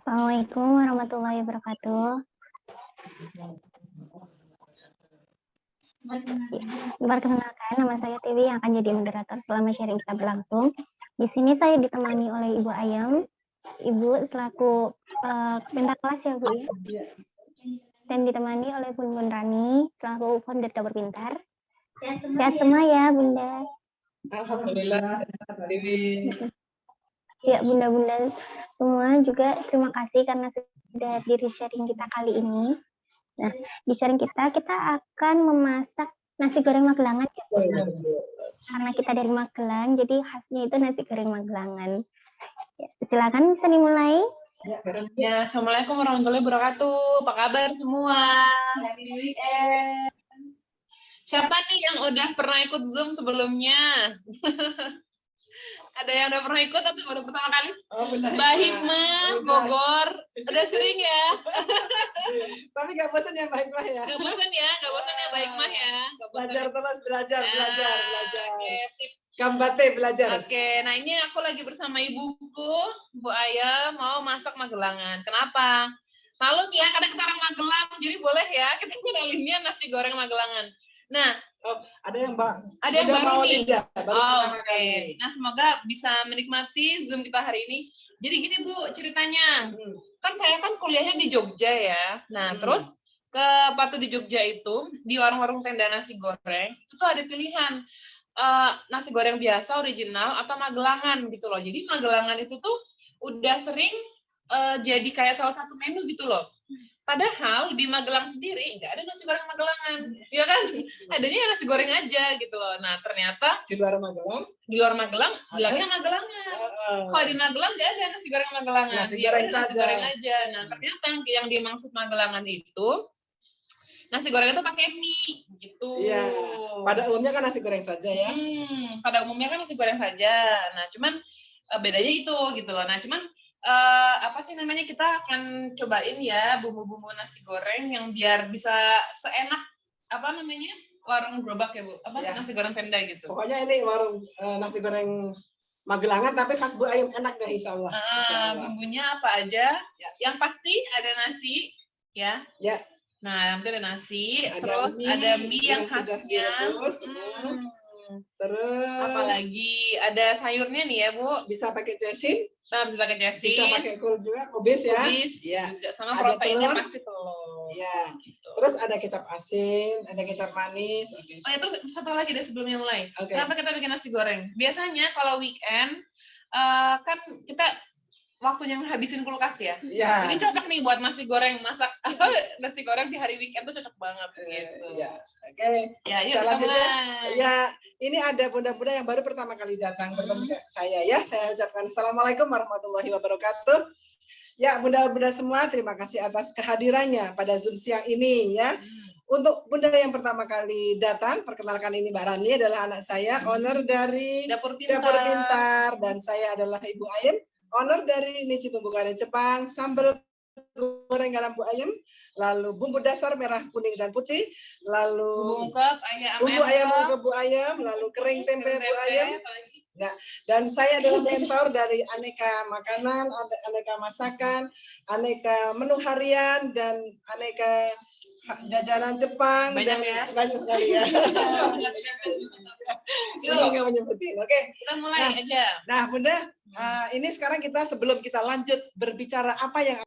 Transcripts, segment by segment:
Assalamualaikum warahmatullahi wabarakatuh. Perkenalkan, nama saya Tiwi yang akan jadi moderator selama sharing kita berlangsung. Di sini saya ditemani oleh Ibu Ayam, Ibu selaku pentar kelas ya Bu ya. Dan ditemani oleh Bun Rani selaku founder Dapur Pintar. Sehat semua ya Bunda. Alhamdulillah. Ya Bunda-bunda semua juga terima kasih karena sudah hadir di sharing kita kali ini. Nah, di sharing kita akan memasak nasi goreng Magelangan ya Bu. Karena kita dari Magelang, jadi khasnya itu nasi goreng Magelangan. Ya, silakan bisa dimulai. Ya, Assalamualaikum warahmatullahi wabarakatuh. Apa kabar semua? Happy weekend. Siapa nih yang udah pernah ikut Zoom sebelumnya? Ada yang udah pernah ikut atau baru pertama kali? Oh, benar. Mbak Hikmah, Bogor. Udah sering ya? Tapi gak bosan ya Mbak Hikmah ya? Gak bosan ya Mbak Hikmah ya? Belajar terus, belajar. Oke, sip. Gambate belajar. Oke, nah ini aku lagi bersama ibuku, Bu Aya, mau masak Magelangan. Kenapa? Malum ya, karena kita orang Magelang, jadi boleh ya kita kenalinnya nasi goreng Magelangan. Nah, ada yang baru nih. Oke. Nah, semoga bisa menikmati Zoom kita hari ini. Jadi gini Bu, ceritanya. Kan saya kan kuliahnya di Jogja ya. Nah, terus ke Patu di Jogja itu, di warung-warung tenda nasi goreng, itu tuh ada pilihan. Nasi goreng biasa, original, atau Magelangan gitu loh. Jadi Magelangan itu tuh udah sering jadi kayak salah satu menu gitu loh. Padahal di Magelang sendiri nggak ada nasi goreng Magelangan, ya kan? Adanya nasi goreng aja gitu loh. Nah ternyata di luar Magelang bilangnya Magelangan. Kalau di Magelang nggak ada nasi goreng Magelangan, nasi goreng aja. Nah ternyata yang dimaksud Magelangan itu nasi goreng itu pakai mie gitu. Iya. Pada umumnya kan nasi goreng saja ya. Pada umumnya kan nasi goreng saja. Nah cuman bedanya itu gitu loh. Nah cuman apa sih namanya, kita akan cobain ya bumbu-bumbu nasi goreng yang biar bisa seenak apa namanya warung gerobak ya Bu, nasi goreng tenda gitu. Pokoknya ini warung nasi goreng Magelangan tapi khas Bu Ayam, enak deh insya Allah. Bumbunya apa aja? Ya. Yang pasti ada nasi ya. Ya. Nah nanti ada nasi, terus ada mie yang khasnya. Terus apalagi ada sayurnya nih ya Bu. Bisa pakai cesin. Nah, bisa pakai cesin. Bisa pakai kol juga, kubis ya. Ya. Sama proteinnya pasti telur. Ya. Gitu. Terus ada kecap asin, ada kecap manis. Okay. Oh ya, terus satu lagi deh sebelumnya mulai. Okay. Kenapa kita bikin nasi goreng? Biasanya kalau weekend kan kita waktunya habisin kulkas ya. Ini cocok nih buat nasi goreng, masak nasi goreng di hari weekend tuh cocok banget gitu. Ya. Oke. Ya, yuk kita mulai. Ya, ini ada bunda-bunda yang baru pertama kali datang bertemu saya ya. Saya ucapkan Assalamualaikum warahmatullahi wabarakatuh. Ya, bunda-bunda semua, terima kasih atas kehadirannya pada Zoom siang ini ya. Untuk bunda yang pertama kali datang, perkenalkan ini Mbak Rani adalah anak saya, owner dari Dapur Pintar, dan saya adalah Ibu Ayam, owner dari Nici Bumbu Goreng Jepang, sambal goreng garam Bu Ayam, lalu bumbu dasar merah, kuning, dan putih, lalu bumbu ayam ungkep Bu Ayam, lalu kering tempe Bu Ayam. Nah, dan saya adalah mentor dari aneka makanan, aneka masakan, aneka menu harian, dan aneka jajanan Jepang. Banyak sekali ya. Ini nggak menyebutin. Oke. Kita mulai aja. Nah, Bunda, ini sekarang kita sebelum kita lanjut berbicara apa yang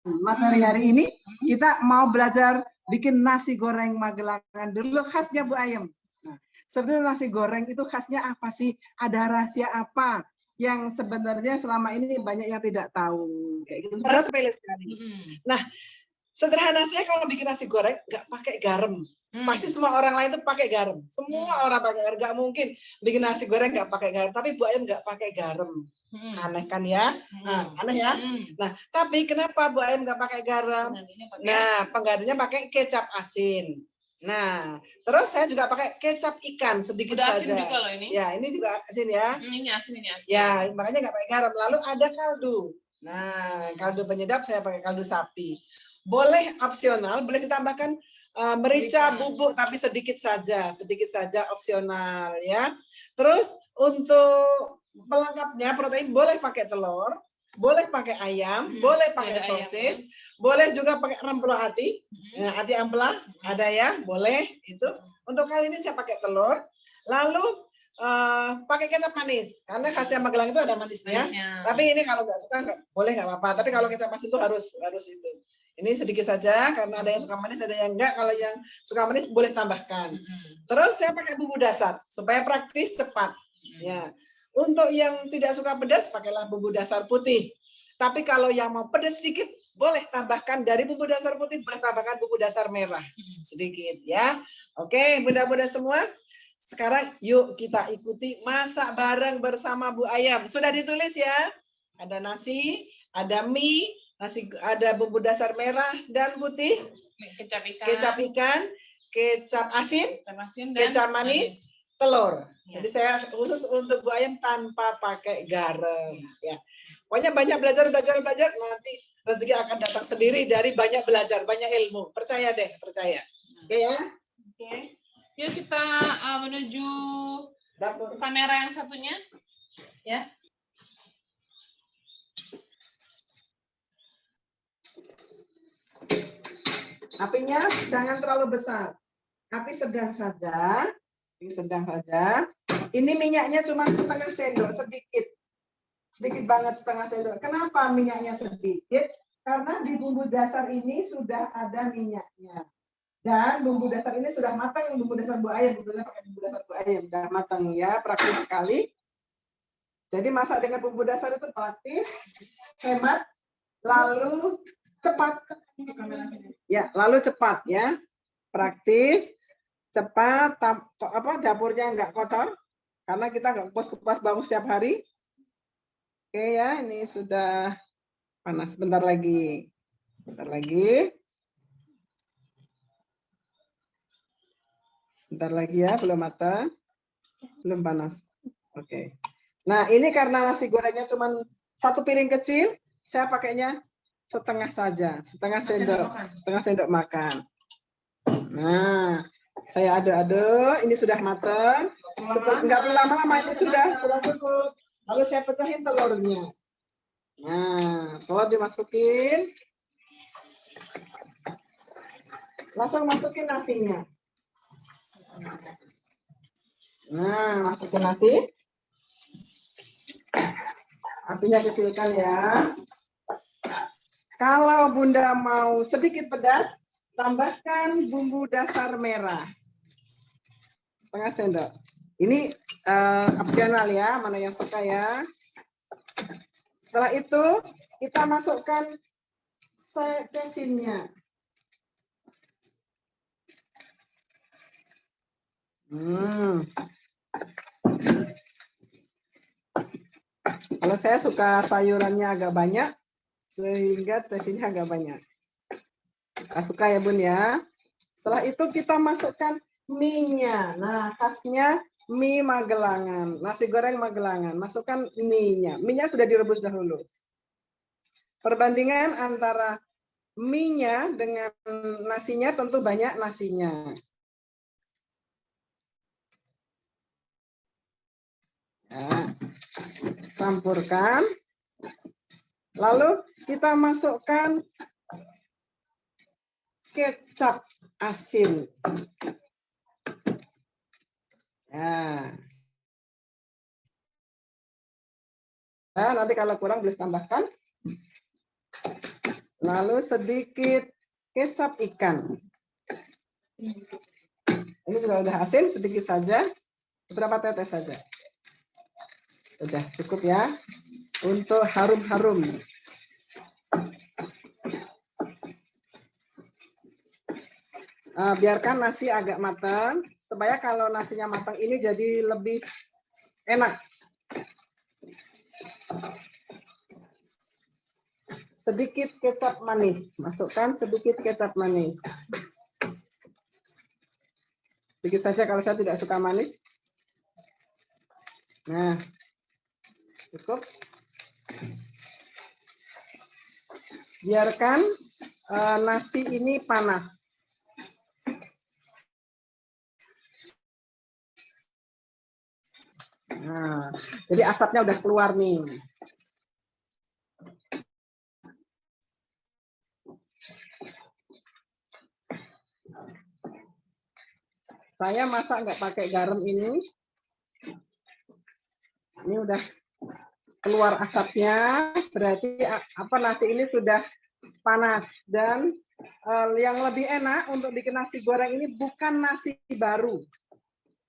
materi hari ini, kita mau belajar bikin nasi goreng Magelangan dulu khasnya Bu Ayam. Nah, sebenarnya nasi goreng itu khasnya apa sih? Ada rahasia apa yang sebenarnya selama ini banyak yang tidak tahu? Kayak gitu. Sepele sekali. Nah, sederhana saya kalau bikin nasi goreng nggak pakai garam. Pasti semua orang lain tuh pakai garam. Semua orang pakai garam. Nggak mungkin bikin nasi goreng nggak pakai garam. Tapi Bu Ayam nggak pakai garam. Aneh kan ya? Aneh ya? Nah, tapi kenapa Bu Ayam nggak pakai garam? Nah, penggantinya pakai kecap asin. Nah, terus saya juga pakai kecap ikan sedikit saja. Asin juga loh ini. Ya, ini juga asin ya. Ini asin. Ya, makanya nggak pakai garam. Lalu ada kaldu. Nah, kaldu penyedap saya pakai kaldu sapi. Boleh opsional, boleh ditambahkan merica bubuk tapi sedikit saja opsional ya. Terus untuk pelengkapnya protein boleh pakai telur, boleh pakai ayam, boleh pakai sosis, boleh juga pakai rempah hati. Hati ampela ada ya, boleh itu. Untuk kali ini saya pakai telur. Lalu pakai kecap manis karena khasnya Magelang itu ada manisnya. Tapi ini kalau nggak suka boleh nggak apa-apa. Tapi kalau kecap manis itu harus itu. Ini sedikit saja karena ada yang suka manis, ada yang enggak. Kalau yang suka manis boleh tambahkan. Terus saya pakai bumbu dasar supaya praktis cepat. Ya. Untuk yang tidak suka pedas pakailah bumbu dasar putih. Tapi kalau yang mau pedas sedikit boleh tambahkan dari bumbu dasar putih, boleh tambahkan bumbu dasar merah sedikit ya. Oke, bunda-bunda semua. Sekarang yuk kita ikuti masak bareng bersama Bu Ayam. Sudah ditulis ya? Ada nasi, ada mie, ada bumbu dasar merah dan putih, kecap ikan, kecap asin, kecap manis, telur. Jadi saya khusus untuk Bu Ayam tanpa pakai garam. Ya, pokoknya banyak belajar nanti rezeki akan datang sendiri dari banyak belajar, banyak ilmu. Percaya deh, percaya. Oke ya? Oke. Yuk kita menuju kamera yang satunya, ya. Apinya jangan terlalu besar. Api sedang saja. Ini minyaknya cuma setengah sendok, sedikit. Sedikit banget setengah sendok. Kenapa minyaknya sedikit? Karena di bumbu dasar ini sudah ada minyaknya. Dan bumbu dasar ini sudah matang, bumbu dasar Bu Ayam. Pakai bumbu dasar Bu Ayam sudah matang ya, praktis sekali. Jadi masak dengan bumbu dasar itu praktis, hemat, lalu cepat. Ya, lalu cepat ya. Praktis, cepat, dapurnya nggak kotor karena kita nggak kupas bawang setiap hari. Oke ya, ini sudah panas. Bentar lagi. Bentar lagi ya, belum matang. Belum panas. Oke. Nah, ini karena nasi gorengnya cuma satu piring kecil, saya pakainya setengah saja, setengah sendok makan. Nah, saya aduk-aduk, ini sudah matang. Enggak perlu lama-lama, ini sudah cukup. Lalu saya pecahin telurnya. Nah, telur dimasukin. Langsung masukin nasinya. Nah, masukin nasi. Apinya kecilkan ya. Kalau Bunda mau sedikit pedas, tambahkan bumbu dasar merah. Setengah sendok. Ini opsional ya, mana yang suka ya. Setelah itu, kita masukkan sesinnya. Kalau saya suka sayurannya agak banyak, sehingga sesinnya agak banyak. Suka ya Bun ya. Setelah itu kita masukkan mie-nya. Nah, khasnya mie Magelangan, nasi goreng Magelangan. Masukkan mie-nya. Mie-nya sudah direbus dahulu. Perbandingan antara mie-nya dengan nasinya tentu banyak nasinya. Nah, campurkan. Lalu kita masukkan kecap asin. Nah, nanti kalau kurang boleh tambahkan. Lalu sedikit kecap ikan. Ini juga udah asin, sedikit saja. Beberapa tetes saja. Udah cukup ya. Untuk harum-harum. Biarkan nasi agak matang, supaya kalau nasinya matang ini jadi lebih enak. Sedikit kecap manis, masukkan sedikit kecap manis. Sedikit saja kalau saya tidak suka manis. Nah, cukup. Biarkan nasi ini panas. Nah, jadi asapnya udah keluar nih. Saya masak nggak pakai garam ini. Ini udah keluar asapnya, berarti apa nasi ini sudah panas. Dan yang lebih enak untuk bikin nasi goreng ini bukan nasi baru.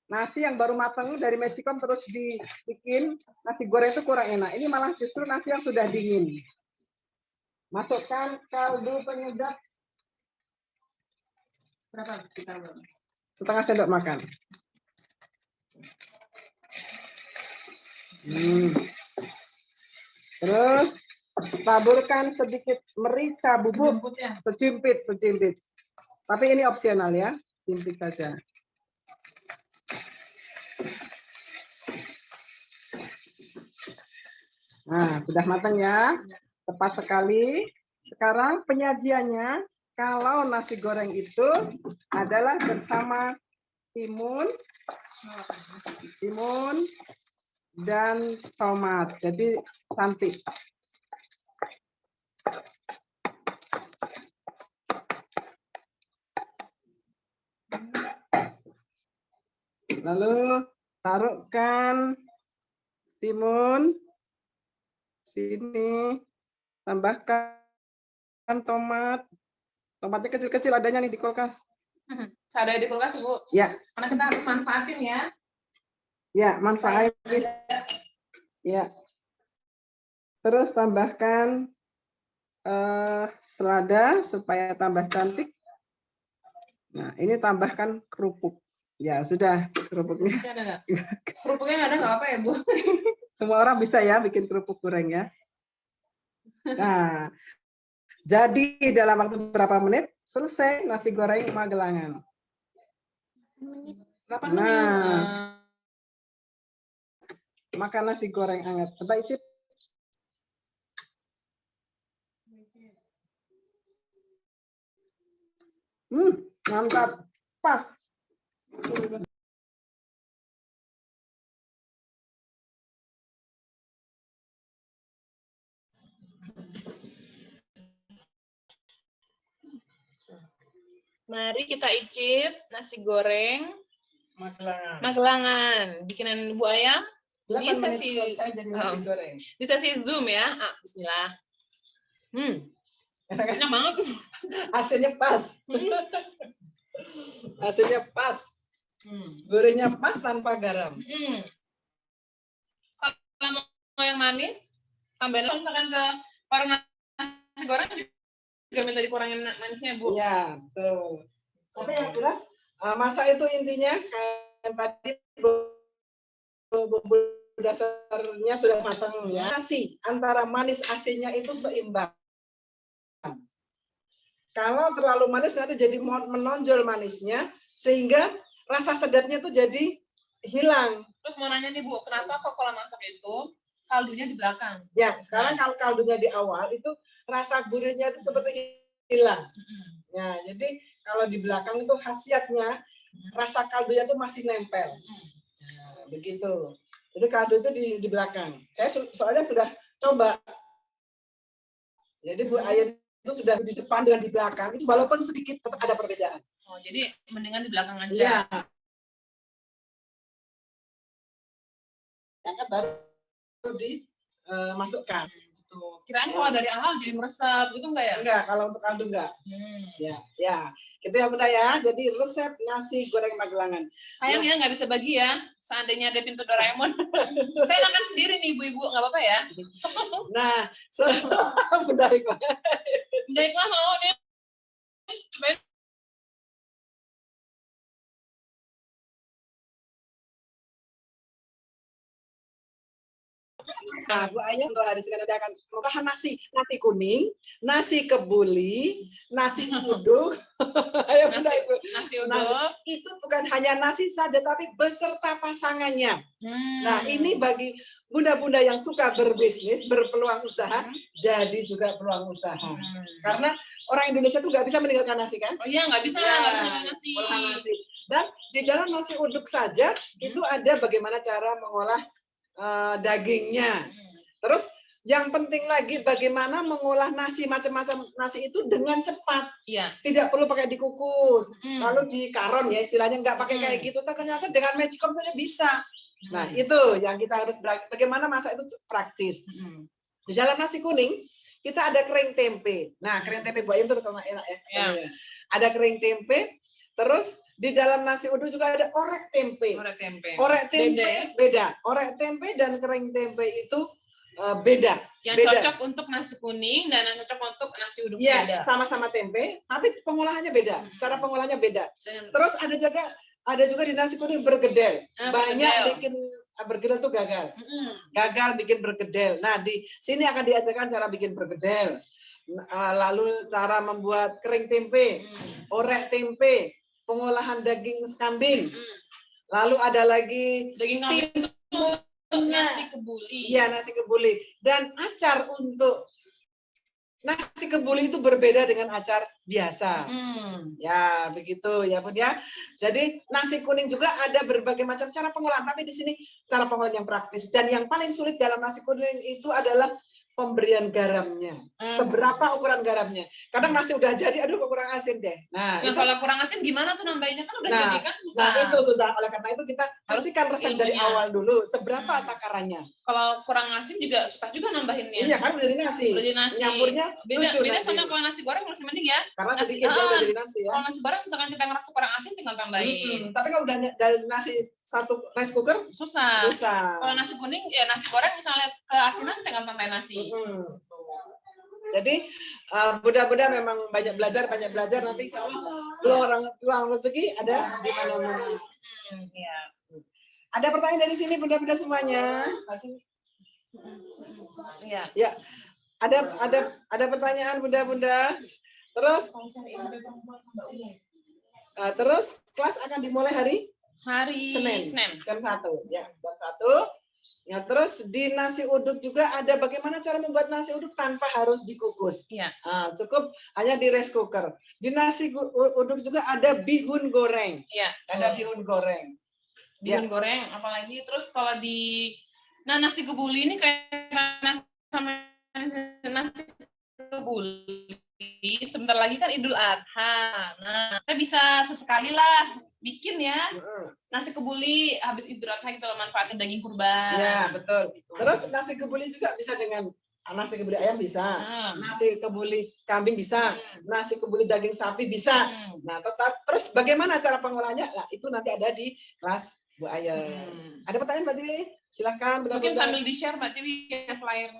Nasi yang baru matang dari Magicom terus dibikin nasi goreng itu kurang enak. Ini malah justru nasi yang sudah dingin. Masukkan kaldu penyedap berapa? Setengah sendok makan. Terus taburkan sedikit merica bubuk sejimpit. Tapi ini opsional ya, cimpit saja. Nah, sudah matang ya, tepat sekali. Sekarang penyajiannya, kalau nasi goreng itu adalah bersama timun dan tomat. Jadi cantik. Lalu taruhkan timun sini, tambahkan tomat. Tomatnya kecil-kecil adanya nih di kulkas. Ada di kulkas, Bu. Ya. Karena kita harus manfaatin ya. Ya, manfaatin. Ya. Terus tambahkan selada supaya tambah cantik. Nah, ini tambahkan kerupuk. Ya, sudah kerupuknya. Ada nggak? Kerupuknya nggak ada nggak apa ya, Bu? Semua orang bisa ya bikin kerupuk goreng ya. Nah, jadi dalam waktu berapa menit selesai nasi goreng Magelangan. 8 menit. Nah, makan nasi goreng hangat. Coba icip. Mantap, pas. Mari kita icip nasi goreng Magelangan. Bikinan Bu Ayam. 8 menit selesai jadi nasi goreng. Di sesi Zoom ya. Bismillah. Enak banget. AC-nya pas. AC-nya pas. Gorengnya pas tanpa garam. Kalau mau yang manis, tambahin misalkan ke warung nasi goreng juga minta dikurangin manisnya, Bu. Iya, betul. Tapi yang jelas masak itu intinya kayak tadi bumbu dasarnya sudah matang ya. Nasi antara manis asinnya itu seimbang. Kalau terlalu manis nanti jadi menonjol manisnya sehingga rasa segarnya itu jadi hilang. Terus mau nanya nih Bu, kenapa kok kalau masak itu kaldunya di belakang? Ya, sekarang kalau kaldunya di awal itu rasa gurihnya itu seperti hilang. Nah, jadi kalau di belakang itu khasiatnya rasa kaldunya itu masih nempel. Nah, begitu. Jadi kaldu itu di belakang. Saya soalnya sudah coba. Jadi Bu Ayam itu sudah di depan dengan di belakang. Itu walaupun sedikit tetap ada perbedaan. Oh, jadi mendingan di belakang aja. Iya. Yang baru dimasukkan. Kirain kalau dari awal jadi meresap gitu enggak ya? Enggak, kalau untuk kaldu enggak. Ya. Itu ya Bunda ya. Jadi resep nasi goreng Magelangan. Sayang ya nggak bisa bagi ya. Seandainya ada pintu Doraemon. Saya makan sendiri nih ibu-ibu, nggak apa-apa ya? Nah, Bunda Hikmah. Bunda Hikmah mau nih. Cobain. Nah, Bu Ayam di sini nanti akan membahas nasi kuning, nasi kebuli, nasi uduk. Ayo Bunda Ibu. Nasi uduk. Itu bukan hanya nasi saja, tapi beserta pasangannya. Nah, ini bagi bunda-bunda yang suka berbisnis, berpeluang usaha, jadi juga peluang usaha. Karena orang Indonesia tuh nggak bisa meninggalkan nasi kan? Oh iya, nggak bisa meninggalkan nasi. Dan di dalam nasi uduk saja itu ada bagaimana cara mengolah dagingnya. Terus yang penting lagi bagaimana mengolah nasi, macam-macam nasi itu dengan cepat. Iya. Tidak perlu pakai dikukus, lalu dikaron ya istilahnya, nggak pakai kayak gitu. Ternyata dengan magicom saja bisa. Nah itu yang kita harus bagaimana masak itu praktis. Di dalam nasi kuning kita ada kering tempe. Nah kering tempe Bu Ayam itu terkenal enak ya. Ada kering tempe. Terus di dalam nasi uduk juga ada orek tempe. Orek tempe beda. Orek tempe dan kering tempe itu beda. Yang beda. cocok untuk nasi kuning dan yang cocok untuk nasi uduk ya, beda. Sama-sama tempe, tapi pengolahannya beda. Cara pengolahannya beda. Terus ada juga di nasi kuning bergedel. Banyak bikin bergedel tuh gagal. Gagal bikin bergedel. Nah, di sini akan diajarkan cara bikin bergedel. Lalu cara membuat kering tempe, orek tempe, pengolahan daging kambing. Lalu ada lagi daging kambing nasi kebuli. Iya, nasi kebuli. Dan acar untuk nasi kebuli itu berbeda dengan acar biasa. Ya, begitu ya, Bun ya. Jadi nasi kuning juga ada berbagai macam cara pengolahan, tapi di sini cara pengolahan yang praktis. Dan yang paling sulit dalam nasi kuning itu adalah pemberian garamnya. Seberapa ukuran garamnya? Kadang nasi udah jadi, aduh kurang asin deh. Nah, itu, kalau kurang asin gimana tuh nambahinnya, kan udah jadi kan susah. Nah, itu susah. Oleh karena itu kita kasihkan resep dari awal dulu. Seberapa takarannya? Kalau kurang asin juga susah juga nambahinnya. Iya kan, udah jadi nasi. Udah jadi nasi. Nyampurnya lucu beda nanti. sama kalau nasi goreng masih mending ya. Karena sedikit dia udah jadi nasi ya. Kalau nasi goreng misalkan kita ngerasa kurang asin tinggal tambahin. Tapi kalau udah dari nasi satu rice cooker susah. Susah. Kalau nasi kuning ya nasi goreng misalnya keasinan tinggal tambahin nasi. Jadi mudah-mudahan memang banyak belajar nanti insya Allah peluang rezeki ada di mana-mana. Ada pertanyaan dari sini bunda-bunda semuanya? Iya. Ya. Ada pertanyaan bunda-bunda. Terus kelas akan dimulai hari Senin. Jam 1 ya, jam 1. Ya, terus di nasi uduk juga ada bagaimana cara membuat nasi uduk tanpa harus dikukus. Iya. Cukup hanya di rice cooker. Di nasi uduk juga ada bihun goreng. Iya. Ada bihun goreng. Bihun goreng, apalagi terus kalau di nasi kebuli ini kayak nasi kebuli sebentar lagi kan Idul Adha. Nah, kita bisa sesekali lah bikin ya nasi kebuli habis Idul Adha, kita manfaatin daging kurban. Ya, betul. Terus nasi kebuli juga bisa dengan nasi kebuli ayam bisa, nasi kebuli kambing bisa, nasi kebuli daging sapi bisa. Nah, terus bagaimana cara pengolahnya? Nah, itu nanti ada di kelas Bu Ayam. Ada pertanyaan Mbak Tiwi? Silakan. Mungkin sambil di-share Mbak Tiwi ya flyer.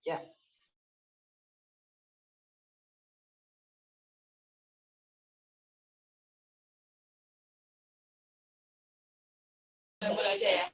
Ya. Boleh aja ya.